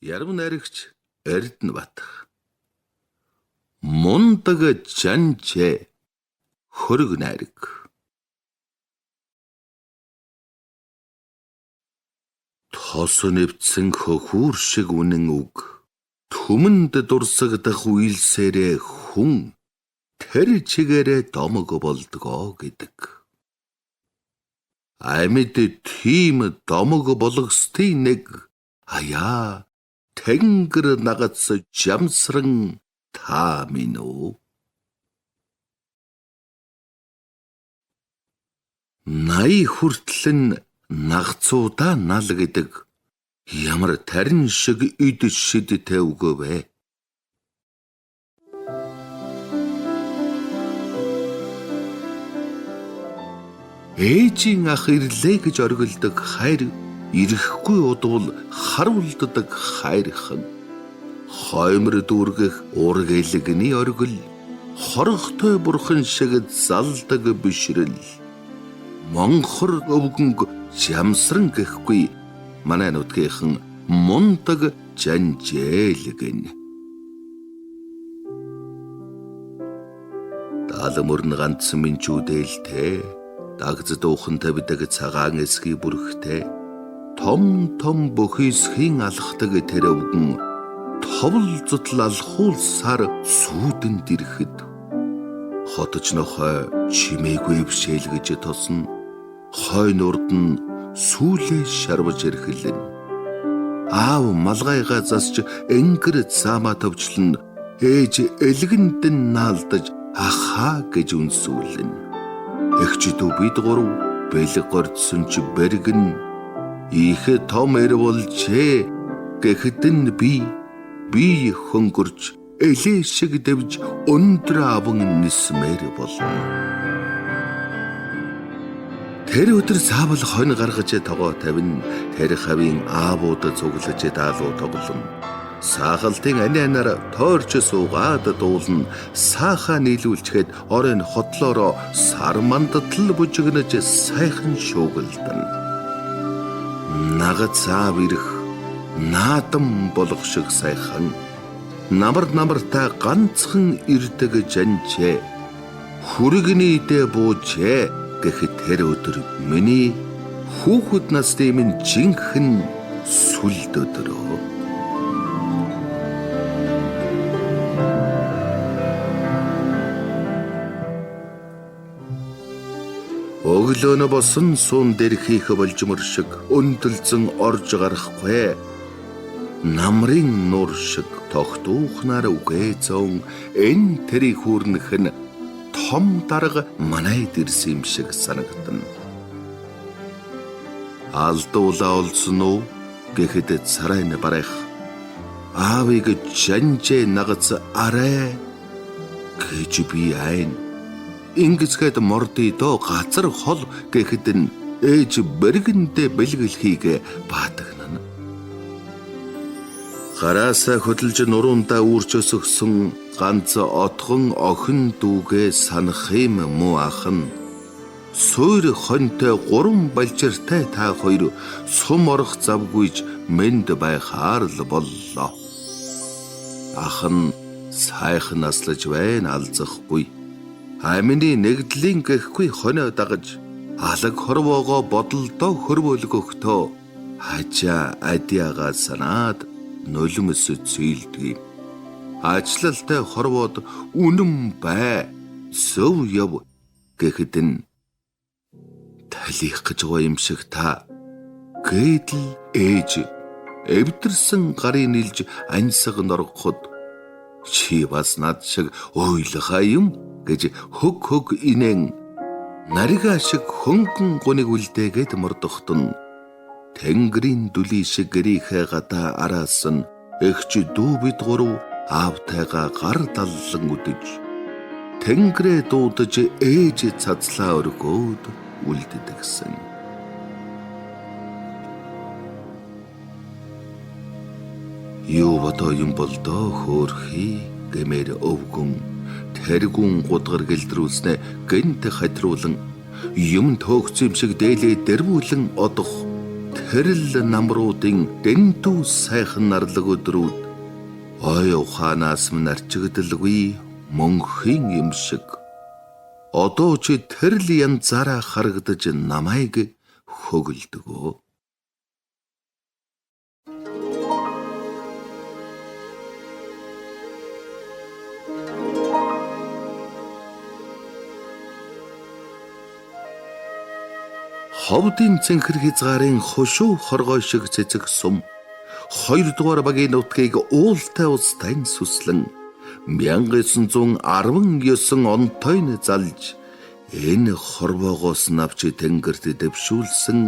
Ярам найрагч Эрдэнэбат. Мундаг жанчээ хөрөг найраг. Тос нэвцэн хөхүүр шиг үнэн үг. Түмэнд дурсагдах үйлсээрээ хүн тэр чигээрээ домог болдгоо гэдэг. Амьд тийм домог болгостын нэг аяа тэнгэр нагац жамсран та минь үү. Най хүртлэн нагцуудаа нал гэдэг ямар тарин шиг ид шидтэй үгөө вэ? Ээжийн ах ирлээ гэж оргилдог хайр ирэхгүй удвал харуулддаг хайрхан. Хоймор дүүргэх ургэлэгний оргил хорхтой бурхан шиг залдаг бишрэл. Монхор өвгөнг жамсран гэхгүй манай нутгийнхан мундаг жанжээлгэн. Даламөрн ганцсан минчүүдэлтэй дагз дуухан тавьдаг цагаан эсхий бүрхтэй том бөхийсхийн алхдаг тэр өвгөн товл зутал алхуулсаар сүдэнд ирэхэд хотч нохой чимээгүй бишэлгэж тосно. Хой нурд нь сүүлээ шарваж ирхэлэн. Аав малгайгаа засч энгэр цаамаа товчлон ээж элгэндэн наалдаж ахаа гэж үнсүүлэн. Эгчдүү бид гурав бэлэг гордсон чи бэргэн их том эр болжээ гэхэдэн би хөнгөрч элээ шиг дэвж өндөр аван нисмээр болно. Тэр өдөр заавал хонь гаргаж тогоо тавина. Тэр хавийн аавууд цуглаж даалуу тоглоно. Саахалтын анаар тойрч суугаад дуулна. Саахаа нийлүүлчихэд оройн хотлороо сар мандатл бужигнаж сайхан шуугилдана. Нагад цаав ирэх наадам болох шиг сайхан. Намартаа ганцхан ирдэг жанчээ. Хүрэгний дэ буужээ гэхэд тэр өдөр миний хүүхэд насны минь жинхэнэ сүлд өдрөө. Өглөөнө босон суун дээр хийх болжмор шиг өндөлцөн орж гарахгүй. Намрын нуур шиг тогтуухнаар үгээ зон энэ тэрий хүүрнэх нь том дарга манайд ирсэн юм шиг санагдана. Алдуулаа олсон уу гэхэд царайн барах аавыг жанжээ нагац арай гэж би айн. Ингэцгээд мордый доо газар хол гэхэд нь ээж бэргэндээ бэлгэлхийг баатагнана. Гараасаа хөдөлж нуруундаа үүрч өсгсөн ганц отхон охин дүүгээ санах юм муу ахан. Суур хонтой гурван балжиртай та хоёр сум орох завгүйж мэнд байхаар л боллоо. Ахан сайхан наслаж байна алзахгүй. Амины нэгдлийн гэхгүй хонио дагаж алаг хорвоогоо бодолдоо хөрвөлгөхдөө хажаа адиагаа санаад нулимс цэйлдэг. Ажлалтай хорвоод үнэн бай сөв яв гэхэд нь талих гэж байгаа юм шиг та гэдэл ээж эвдэрсэн гарын нилж ансаг норгоход чи бас над шиг ойлхаа юм гэж хөг инэн нарига шиг хөнгөн гуниг үлдээгээд мордохтон тэнгэрийн дүлий шиг гэрийнхээ гадаа араас нь эгч дүү бид гурав аавтайгаа гар даллан үдэж тэнгэрээ дуудаж ээж цацлаа өргөөд үлддэгсэн. Юу бодоо юм болдоо хөөрхий гэмээр өвгөн тэргүүн гудгар гэлдрүүлснэ гэнт хатруулан юм төөгц юм шиг дээлээ дэрвүүлэн одох тэрл намруудын дэндүү сайхан нарлаг өдрүүд ой ухаанаас минь арчигдалгүй мөнхийн юм шиг одоо ч тэрл янзаараа харагдаж намайг хөглөдгөө. Ховдын цэнхэр хязгаарын хошуу хоргой шиг цэцэг сум 2-р багийн нутгийг уултай устайн сүслэн 1919 онтойн залж энэ хорвоогоос навч тэнгэрт дэвшүүлсэн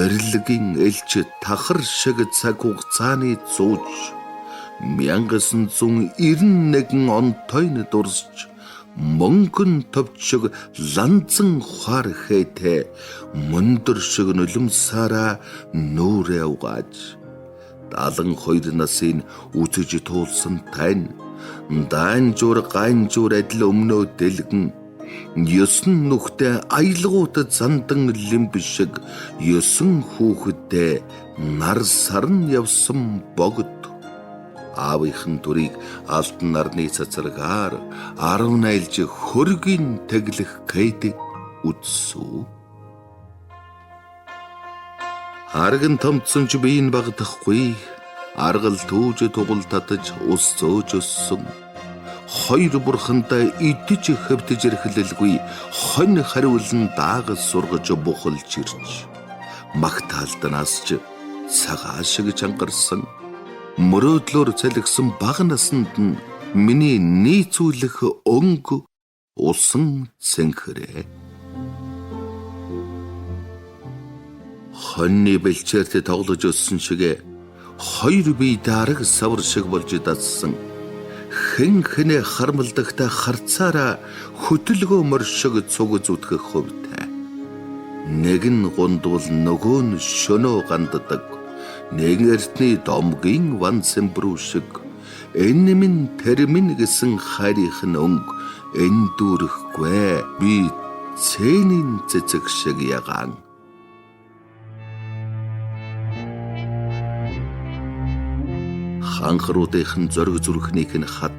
эрэлгийн элч тахар шиг цаг хугацааны зууж 1991 онтойн дурсж мөнгөн төвчөг ланзан ухаар хээтэй мөндөр шиг нулимсаараа нүрээ угааж 72 насын үтэж туулсан тань даанжуур ганжуур адил өмнөө дэлгэн 9 нүхтэй аялгууд зандан лимб шиг 9 хүүхэдтэй нар сарн явсан богд аавынхын дүрийг алтан нарны цацрагаар 10 найлж хөргийн тэглэх гээд үтсүү. Арган томцсон ч биеийн багдахгүй аргал түүж тугал татаж ус зөөж өссөн. Хоёр бурхантай идэж хөвтөж эрхлэлгүй хонь хариулан даагас сургаж бухалж ирж магтаалданаас ч цагаа шиг чангарсан мөрөөдлөөр цалгисан бага насанд нь миний нийцүүлэх өнгө усан цэнхрээ. Хоньны бэлчээрт тоглож өссөн шиг хоёр бие дараг савар шиг болж дадсан. Хэн хэнэ хармалдагтай харцаараа хөтөлгөө мөр шиг цуг зүтгэх хувьтай. Нэг нь гундвал нөгөө нь шөнөө ганддаг. Нэг эртний домгийн вансэмбрүү шиг энэ минь тэр минь гэсэн хайрын өнг эндүрэхгүй би цэнийн цэцэг шиг ягаан. Ханхруудын зориг зүрхнийх нь хад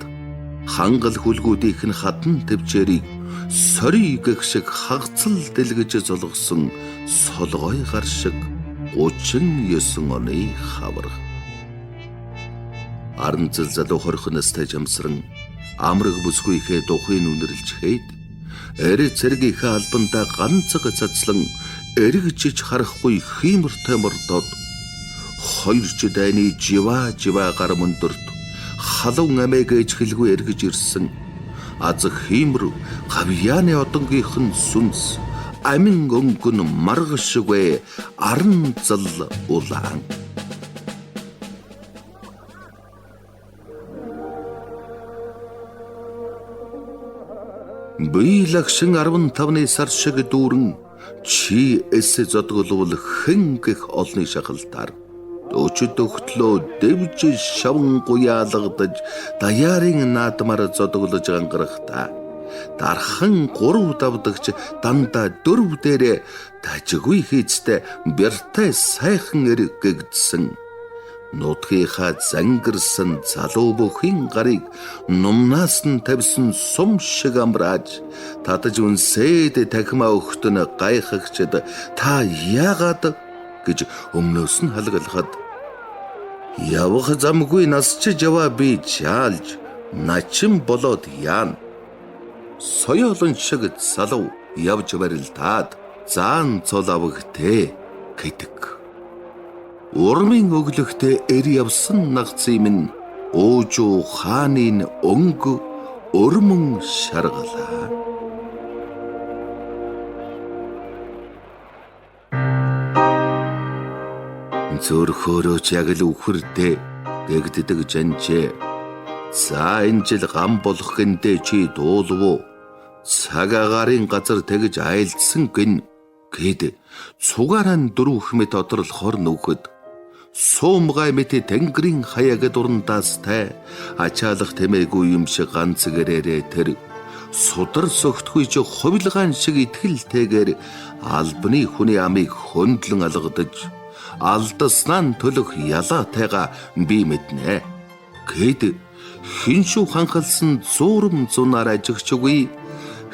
хангал хүлгүүдийнх нь хатан төвчээрийг сорий гэх шиг хагцал дэлгэж золгосон солгой гар шиг 39 оны хавар. Аранцэл залуу хорхоноостай жамсран амраг бүсгүйхээ духын үнэрлж хэд эри цэргийнхээ албандаа ганцаг цацлан эргэжиж харахгүй хиймэртэй мордоод хоёрч дайны жива гар мөндөрт халуун амийг ижгэлгүй эргэж ирсэн аз хиймэр гавьяаны одонгийнхэн сүнс амин өнгөн маргашгүй аран зал улаан. Би лагшин 15-ны сар шиг дүүрэн чи эс зодголвол хэн гэх олны шахалтаар өчөд өгтлөө дэвж шавн гуяалгадаж даяарын наадмаар зодголож гангарахта дархан 3 давдагч дандаа 4 дээрээ тажгүй хийцтэй бэртэй сайхан эргэгдсэн нутгийнхаа зангирсан залуу бүхийн гарыг нумнаас нь тавьсан сум шиг амрааж татаж үнсээд тахимаа өгтөн гайхагчд та яагаад гэж өмнөөс нь халгалахад явах замгүй насч жаваа би чаалж начин болоод яан соёолон шиг залуу явж барилдаад заан цолавгтэй гэдэг. Урмын өглөхтэй эр явсан нагцын минь уужуу хаанын өнгө өрмөн шаргалаа. Зөрхөөрөөч яг л үхэрдээ гэгддэг жанжээ. За энэ жил гам болох гэнтэй чи дуулвуу. Цаг агарын газар тэгж айлдсан гин гэд цугаараа 4 хмэт оторлохоор нүхэд суумгай мэт тэнгэрийн хаяг дурандастай ачаалах тэмээгүй юм шиг ганц гэрээрээ тэр судар согтгүй ч хувилгаан шиг итгэлтэйгээр албаны хүний амийг хөндлөн алгадаж алдаснаа нь төлөх ялаатайгаа би мэднэ. Гэд хиншүү ханхалсан зуурм зунаар ажигчгүй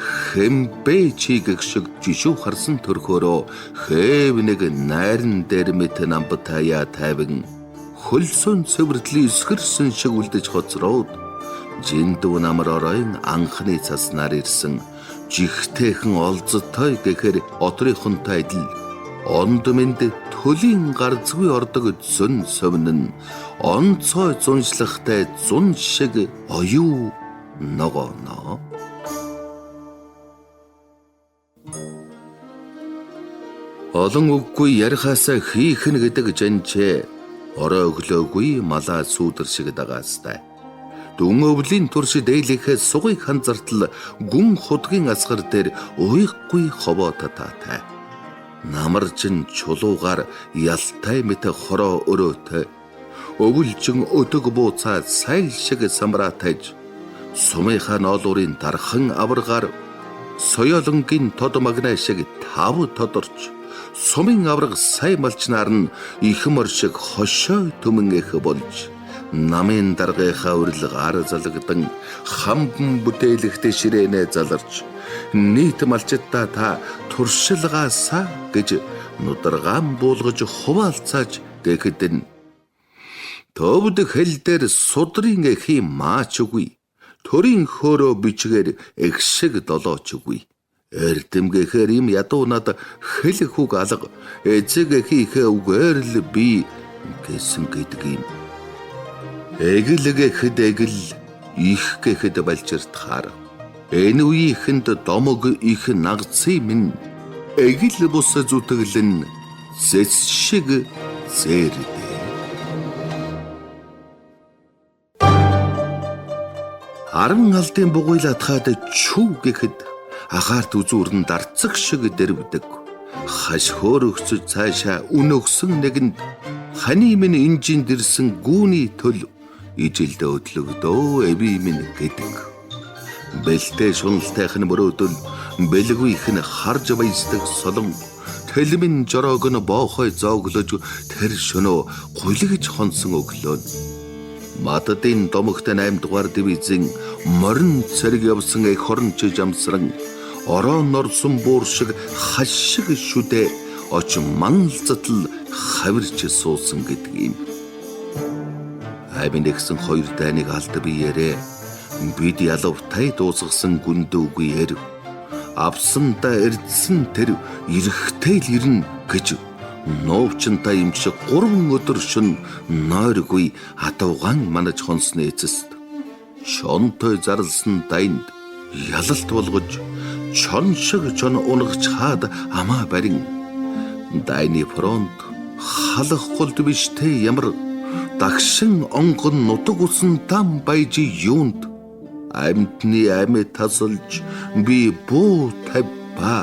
хэмбэ чигэг шиг жишүү харсан төрхөөрөө хэв нэг найран дээр мэт намбатая тайван хөлсөн цэвэрлий эсгэрсэн шиг үлдэж хоцроод жиндүү намар оройн анхны цаснаар ирсэн жигтэйхэн олзтой гэхэр отрихунтай адил ондмэнд төлийн гарцгүй ордог зөн совнон онцгой зуншлахтай зун шиг оюу ногооно. Олон үггүй ярихаасаа хийх нь гэдэг жанчээ орой өглөөгүй малаа сүүдэр шиг дагаастай. Дүн өвлийн турш дээлэхээ сугыг ханзартал гүн худгийн асгар дээр уйггүй ховоо татаатай. Намарчин чулуугаар ялтай мэт хороо өрөөтэй. Өвөлжин өдөг бууцаа сайл шиг самраатайж сумынхаа ноолуурын дархан аваргаар соёолонгийн тод магнай шиг тав тодорч сумын авраг сай малчнаар нь их мөр шиг хошой төмөн их болж намын даргийнхаа урилгаар залгдан хамбан бүтээлэгтэй ширээнэ заларч нийт малчтаа та туршилгаасаа гэж нударгаан буулгаж хуваалцааж гэхэд төвд хэл дээр судрын эхи маачгүй төрийн хөөрөө бичгээр эгшиг долоочгүй эрдэмгэхээр им ядуу над хэл хүүг алга эзэг эхийнхээ үгээр л би гэсэн гэдэг юм. Эгэл гэхэд эгэл их гэхэд балчирдахаар энэ үеийнхэнд домог их нагцын минь эгэл бус зүтгэлэн зэс шиг зээрдэ. Аран алдын бугуйлатхаад чүү гэхэд агаарт үзүүрэн дарцаг шиг дэрвдэг. Хаш хөөрөгцөж цаашаа өнөгсөн нэгэнд хани минь инжин дэрсэн гүүний төл ижилдэ өдлөгдөө эви минь гэдэг. Бэлтэй шуналтайх нь мөрөөдөл бэлгүй их нь харж баясдаг солон тэлмэн жороог нь боохой зооглож тэр шөнөө гулгиж хонсон өглөө. Мададын домогтой 8 дугаар дивизийн морин цэрэг явсан их хоронч жамсран орон норсон буур шиг хаш шиг шүдэ оч манлцатл хавирч суусан гэдэг юм. Хаймын нэгсэн хоёр дайныг алд биеэрээ бид ялавтай дуусгасан гүндөөгүй ярив. Авсандаа эрдсэн тэр эрэхтэй л ирнэ гэж новчнтай юм шиг 3 өдөр шөн нойргүй хатавгаан манаж хонсны эцэст шонтой зарлсан дайнд ялалт болгож чон шиг чон унгаж хаад амаа барин дайны фронт халах голд биштэй ямар дагшин онгон нутаг усан там байж юунд амьтны амьд тасалж би буу тавьба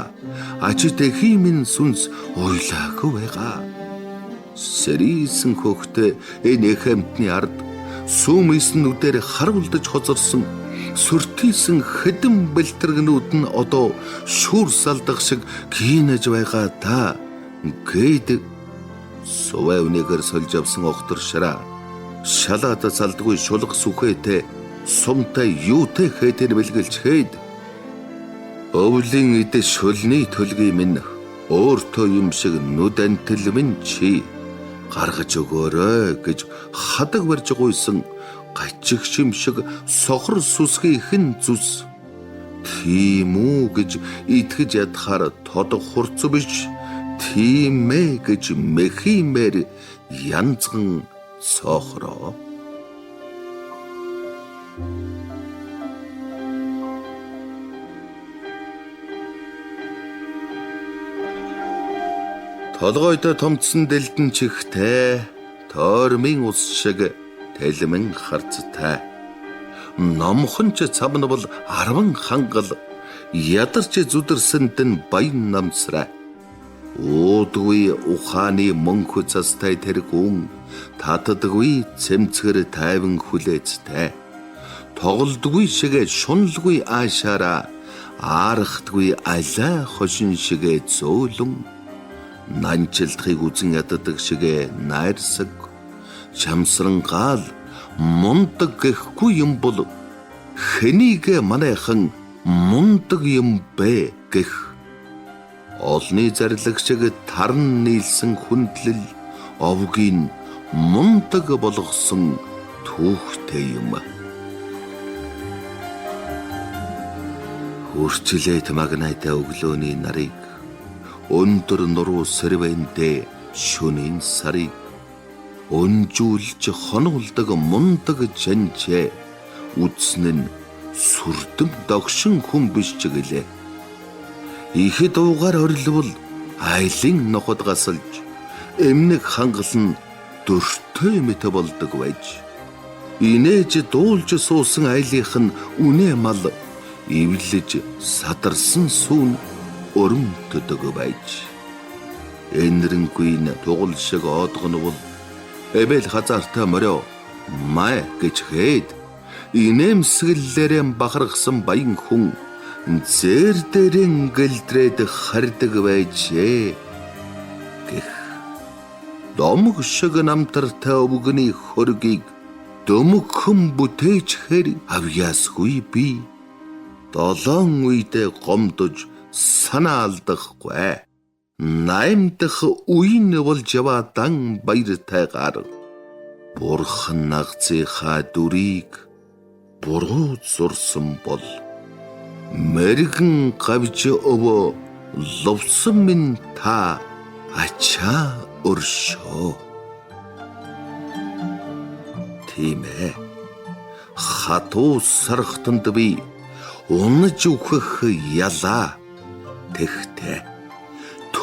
ачитэхи минь сүнс ойлаагүй байгаа. Сэрийсэн хөхтэй энэ хэмтний ард сүмэсэн нүдээр харуулдаж хоцорсон сүртийсэн хэдэн бэлтэргнүүд нь одоо шүүр салдах шиг гинэж байгаа та гээд сувэвнэгэр сольж авсан охтор шараа шалаад салдгүй шулах сүхээтэй сумтай юутэй хэтэр бэлгэлж хэд өвлийн идэ шөлний төлгий минь өөртөө юм шиг нүд антил минь чи гаргаж өгөөрэй гэж хадаг барж гуйсан гачиг шим шиг сохор сүсгийн хэн зүс тийм үү гэж итгэж ядахаар тодох хурц биш тийм ээ гэж мэхимэр янзган сохроо. Толгойдоо томцсон дэлдэн чихтэй тойрмын ус шиг тэлмэн харцтай номхон ч цавнавал 10 хангал ядарч зүдэрсэнд нь баян намсраа уудгүй ухааны мөнхө цастай тэр гүн татдаггүй цэмцгэр тайван хүлээцтэй тоглодгүй шиг шуналгүй аашаараа аархдгүй алай хошин шиг зөөлөн Нанчилдахыг үзэн яддаг шигэ найрсаг, чамсрангаал мундаг гэхгүй юм бол хэнийг манайхан мундаг юм бэ гэх. Олны зарлаг шиг тарн нийлсэн хүндлэл овгийн мундаг болгосон түүхтэй юм. Хүрчлээд магнайтай өглөөний нарыг, өндөр нуруу сэрвэндээ шөнийн сарыг, өнжүүлж хонуулдаг мундаг жанчээ үзсэн нь сүрдэм догшин хүн биш ч гэлээ. Ихэд уугаар орилвол айлын ноход гасалж, эмнэг хангалан дөртөө мэт болдог байж. Инээж дуулж суусан айлынх нь үнэ мал, ивлэж садарсан сүүн өрөмтдөг байж. Энэрэнгүй тугал шиг оодгонвол эбэл хазаартай морио май гэж хэд инээмсэглэлээрэн бахархсан баян хүн зэр дээрэн гэлдрээд хардаг байжээ гэх. Домог шиг намтартай өвгөний хөргийг дөмөгхөн бүтээчхээр авьяасгүй би. Долоон үедээ гомдож санаа алдахгүй. 8 дахь үеийн болж яваадан баяртайгаар Бурхан нагцынхаа дүрийг буруу зурсан бол мэргэн гавж өвөө лувсан минь та ачаа өршөө. Тийм ээ. Хатуу сархтанд би унаж үхэх ялаа. Тэгтээ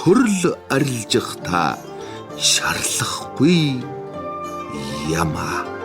төрөл арилжих та шарлахгүй ямаа.